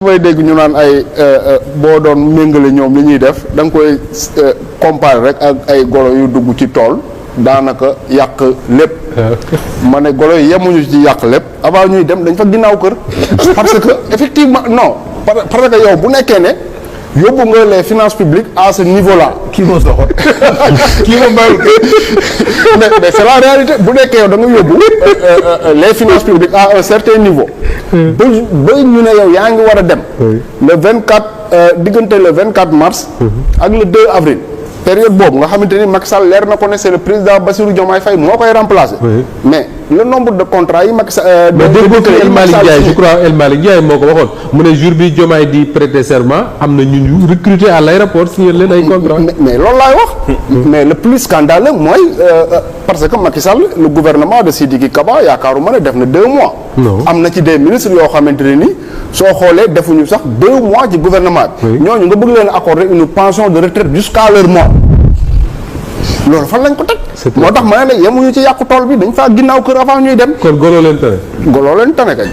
may dégg ñu naan ay boo doon méngale ñoom li ñuy def da nga koy comparer rek ak ay golo yu dugg ci tool daanaka yàq lépp ma ne golo yi yemuñu ci yàq lépp avant ñuy dem dañ fa ginnaaw kër parce que effectivement non parce que yow bu nekkee ne yóbbu nga les finances publiques à ce niveau là kii moo soxor kii ma mayul mais c'est la réalité bu nekkee yow da nga yóbbu les finances publiques à un certain niveau ba ñu ne yow yaa ngi war a dem le 24 diggante le 24 mars ak le 2 avril période boobu nga xamante ni Macky Sall leer na ko ne c'est le président Bassirou Diomaye Faye moo koy remplacer mais le nombre de contrats yi Macky Sall mais dégg nga El Malick Ndiaye je crois El Malick Ndiaye moo ko waxoon mu ne jour bi Diomaye di prêter serment am na ñu recruter à l'aéroport signer leen ay contrats. mais loolu laay wax mais le plus scandaleux mooy parce que Macky Sall le gouvernement de Sidiki Kaba yaakaaruma ne def na 2 mois am na ci des ministres yoo xamante ne ni soo xoolee defuñu sax 2 mois ci gouvernement bi ñooñu nga bëgg leen accorder une pension de retraite jusqu'à leur mort loolu fan lañ ko teg moo tax ma ne la yemuñu ci yàqu tool bi dañ faa ginnaaw kër avant ñuy dem kon golo leen tane. goloo leen tane kay